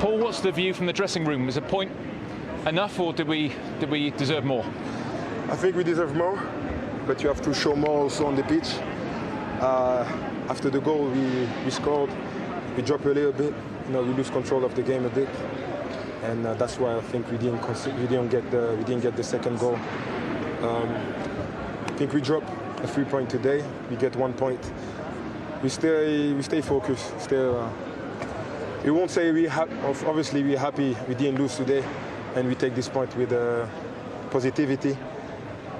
Paul, what's the view from the dressing room? Is a point enough, or did we deserve more? I think we deserve more, but you have to show more also on the pitch. After the goal we scored, we dropped a little bit. We lose control of the game a bit, and that's why I think we didn't get the second goal. I think we dropped a 3-point today. We get 1 point. We stay focused. We won't say obviously we're happy we didn't lose today, and we take this point with positivity.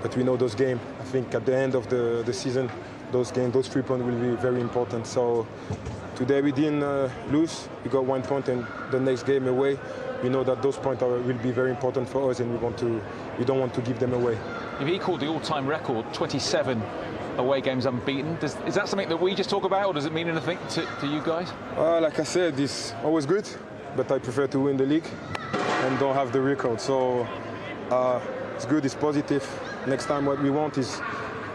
But we know those games. I think at the end of the season, those 3 points will be very important. So today we didn't lose. We got 1 point, and the next game away, we know that those points will be very important for us, and we don't want to give them away. You've equalled the all-time record, 27 away games unbeaten. Is that something that we just talk about, or does it mean anything to you guys? Like I said, it's always good, but I prefer to win the league and don't have the record. So it's good, it's positive. Next time what we want is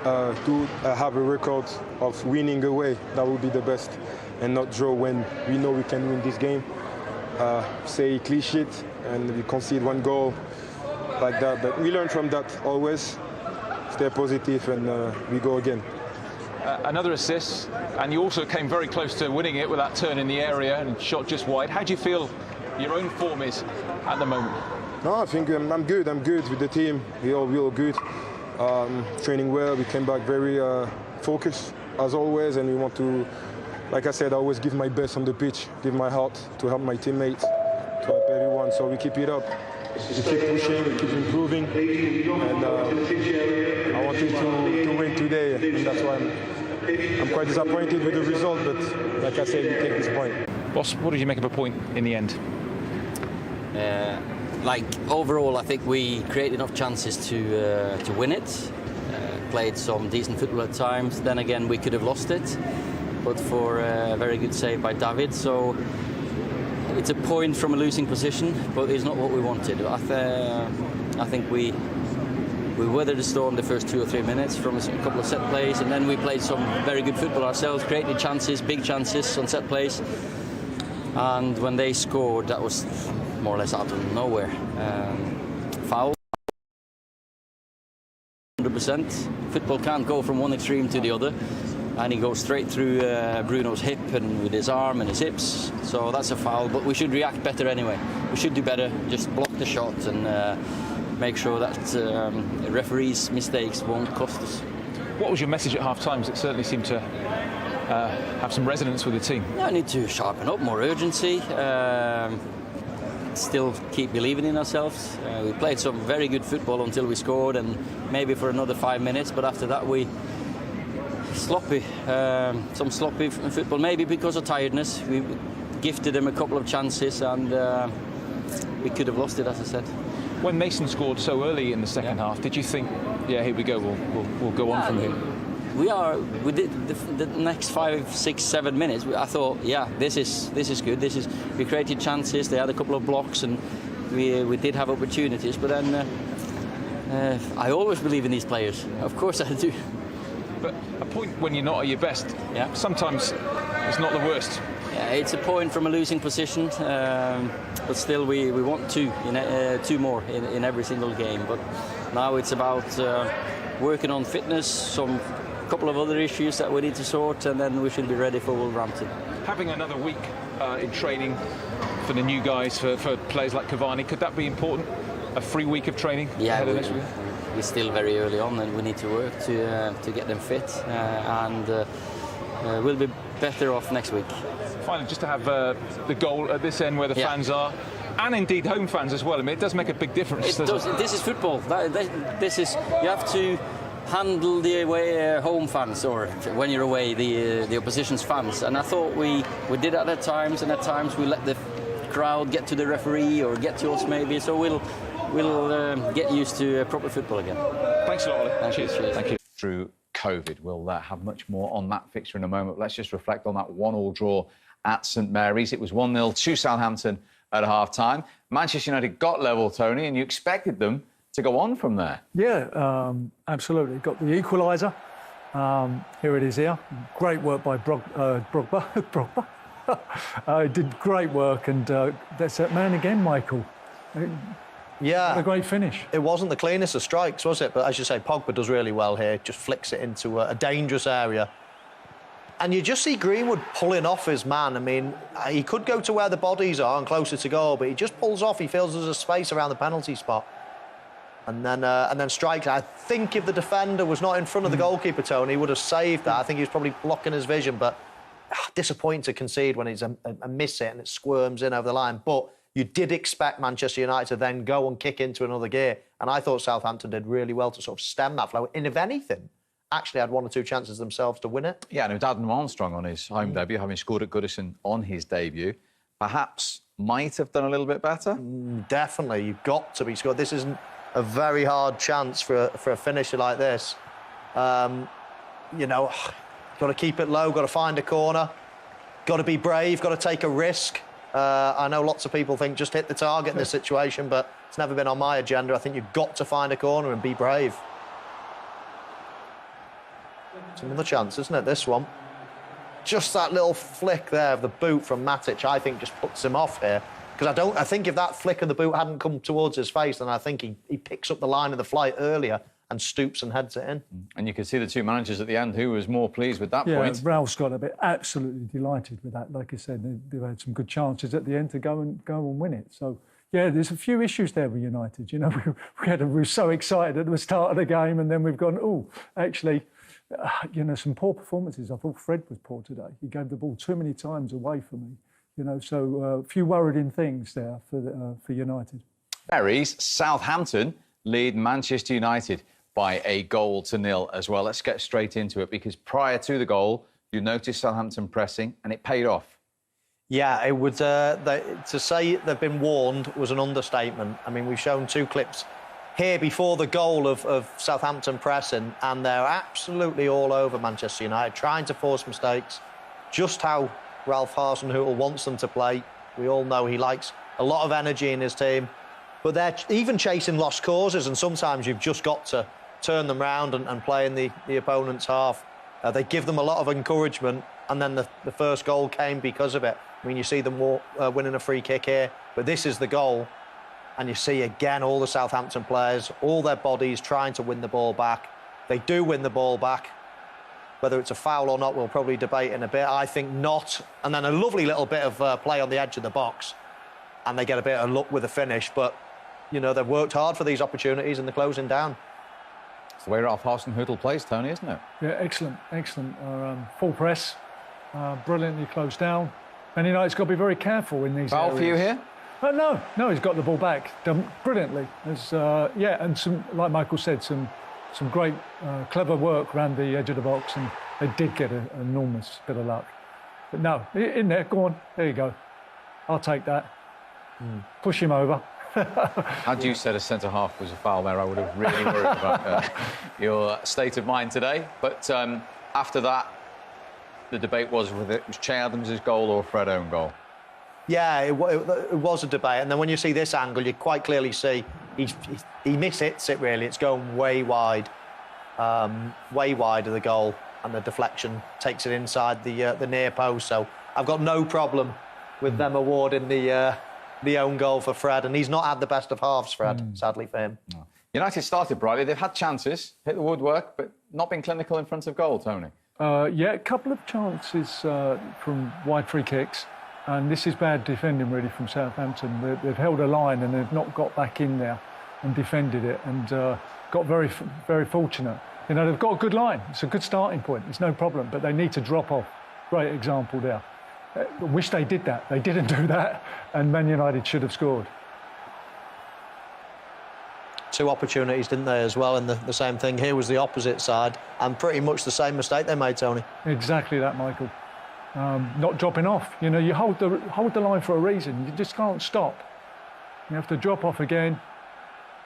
to have a record of winning away. That would be the best, and not draw when we know we can win this game. Say clean sheet and we concede 1 goal like that. But we learn from that always. Stay positive, and we go again. Another assist, and you also came very close to winning it with that turn in the area and shot just wide. How do you feel your own form is at the moment? No, I think I'm good. I'm good with the team. We all good. Training well. We came back very focused as always, and we want to, like I said, I always give my best on the pitch, give my heart to help my teammates, to help everyone. So we keep it up. We keep pushing, we keep improving, and I wanted to win today, and that's why I'm quite disappointed with the result, but like I said, we take this point. Boss, what did you make of a point in the end? Overall, I think we created enough chances to win it. Played some decent football at times. Then again, we could have lost it, but for a very good save by David. So it's a point from a losing position, but it's not what we wanted. I think we weathered the storm the first 2 or 3 minutes from a couple of set plays, and then we played some very good football ourselves, created chances, big chances on set plays. And when they scored, that was more or less out of nowhere. Foul. 100%. Football can't go from one extreme to the other. And he goes straight through Bruno's hip and with his arm and his hips. So that's a foul, but we should react better anyway. We should do better, just block the shot and make sure that referees' mistakes won't cost us. What was your message at half-time? It certainly seemed to have some resonance with the team. Yeah, I need to sharpen up, more urgency. Still keep believing in ourselves. We played some very good football until we scored, and maybe for another 5 minutes, but after that we sloppy, some sloppy football, maybe because of tiredness. We gifted them a couple of chances, and we could have lost it, as I said. When Mason scored so early in the second half, did you think, yeah, here we go, we'll go on from here? We did the next 5, 6, 7 minutes. I thought, yeah, this is good. We created chances. They had a couple of blocks, and we did have opportunities. But then I always believe in these players. Of course I do. But a point when you're not at your best, yeah, sometimes it's not the worst. Yeah, it's a point from a losing position, but still we want 2 more in every single game. But now it's about working on fitness, some couple of other issues that we need to sort, and then we should be ready for Wolverhampton. Having another week in training for the new guys, for players like Cavani, could that be important? A free week of training ahead of next week? We're still very early on, and we need to work to get them fit, and we'll be better off next week. Finally, just to have the goal at this end where the fans are, and indeed home fans as well. I mean, it does make a big difference. It does. This is football. This is, you have to handle the away home fans, or when you're away, the opposition's fans. And I thought we did that at times, and at times we let the crowd get to the referee or get to us maybe. So we'll get used to proper football again. Thanks a lot, Ollie. Cheers. Thank you. Through COVID, we'll have much more on that fixture in a moment. Let's just reflect on that 1-1 draw at St Mary's. It was 1-0 to Southampton at half-time. Manchester United got level, Tony, and you expected them to go on from there. Yeah, absolutely. Got the equaliser. Here it is here. Great work by Pogba. Did great work, and that's that man again, Michael. Yeah. What a great finish. It wasn't the cleanest of strikes, was it? But as you say, Pogba does really well here, just flicks it into a dangerous area. And you just see Greenwood pulling off his man. I mean, he could go to where the bodies are and closer to goal, but he just pulls off. He feels there's a space around the penalty spot. And then strikes. I think if the defender was not in front of the goalkeeper, Tony, he would have saved that. I think he was probably blocking his vision, but disappointing to concede when it's a miss it and it squirms in over the line. But you did expect Manchester United to then go and kick into another gear. And I thought Southampton did really well to sort of stem that flow. And if anything, actually had 1 or 2 chances themselves to win it. Yeah, and with Adam Armstrong on his home debut, having scored at Goodison on his debut, perhaps might have done a little bit better. Definitely, you've got to be scored. This isn't a very hard chance for a finisher like this. You know, got to keep it low, got to find a corner, got to be brave, got to take a risk. I know lots of people think just hit the target in this situation, but it's never been on my agenda. I think you've got to find a corner and be brave. It's another chance, isn't it, this one? Just that little flick there of the boot from Matic, I think, just puts him off here. Because I think if that flick of the boot hadn't come towards his face, then I think he picks up the line of the flight earlier and stoops and heads it in. And you could see the 2 managers at the end who was more pleased with that point. Yeah, Ralph's got to be absolutely delighted with that. Like I said, they've had some good chances at the end to go and win it. So, yeah, there's a few issues there with United. You know, we were so excited at the start of the game, and then we've gone, actually, you know, some poor performances. I thought Fred was poor today. He gave the ball too many times away for me. You know, so a few worrying things there for United. Berries, Southampton lead Manchester United by 1-0 as well. Let's get straight into it, because prior to the goal, you noticed Southampton pressing, and it paid off. Yeah, it would. To say they've been warned was an understatement. I mean, we've shown 2 clips here before the goal of Southampton pressing, and they're absolutely all over Manchester United, trying to force mistakes. Just how Ralph Hasenhüttl wants them to play. We all know he likes a lot of energy in his team, but they're even chasing lost causes, and sometimes you've just got to turn them round and play in the opponent's half. They give them a lot of encouragement, and then the first goal came because of it. I mean, you see them winning a free kick here, but this is the goal, and you see again all the Southampton players, all their bodies trying to win the ball back. They do win the ball back. Whether it's a foul or not, we'll probably debate in a bit. I think not. And then a lovely little bit of play on the edge of the box, and they get a bit of luck with the finish. But, you know, they've worked hard for these opportunities, and they're closing down. It's the way Ralph Hasenhüttl plays, Tony, isn't it? Yeah, excellent. Full press, brilliantly closed down. And United's got to be very careful in these Foul areas. for you here? No, he's got the ball back, done brilliantly. And some, like Michael said, some great, clever work around the edge of the box, and they did get an enormous bit of luck. But no, in there, go on, there you go. I'll take that. Push him over. Had you said a centre-half was a foul there, I would have really worried about your state of mind today. But after that, the debate was whether it was Che Adams' goal or Fred own goal. Yeah, it was a debate. And then when you see this angle, you quite clearly see he mis-hits it, really. It's going way wide of the goal, and the deflection takes it inside the near post. So I've got no problem with them awarding the own goal for Fred. And he's not had the best of halves, Fred, sadly for him. No. United started brightly. They've had chances, hit the woodwork, but not been clinical in front of goal, Tony. Yeah, a couple of chances from wide free kicks. And this is bad defending, really, from Southampton. They've held a line and they've not got back in there and defended it, and got very, very fortunate. You know, they've got a good line. It's a good starting point. It's no problem, but they need to drop off. Great example there. I wish they did that. They didn't do that, and Man United should have scored. 2 opportunities, didn't they, as well? And the same thing here was the opposite side, and pretty much the same mistake they made, Tony. Exactly that, Michael. Not dropping off. You know, you hold the line for a reason. You just can't stop. You have to drop off again,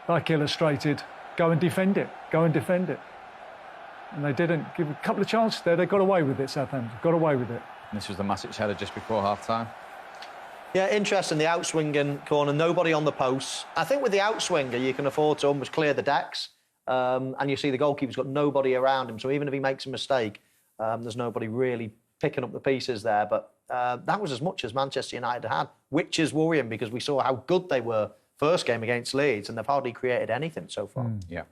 like illustrated. Go and defend it. Go and defend it. And they didn't. Give a couple of chances there. They got away with it, Southampton. Got away with it. This was the Matic header just before half-time. Yeah, interesting, the outswinging corner, nobody on the posts. I think with the outswinger, you can afford to almost clear the decks, and you see the goalkeeper's got nobody around him, so even if he makes a mistake, there's nobody really picking up the pieces there. But that was as much as Manchester United had, which is worrying because we saw how good they were first game against Leeds, and they've hardly created anything so far. Yeah.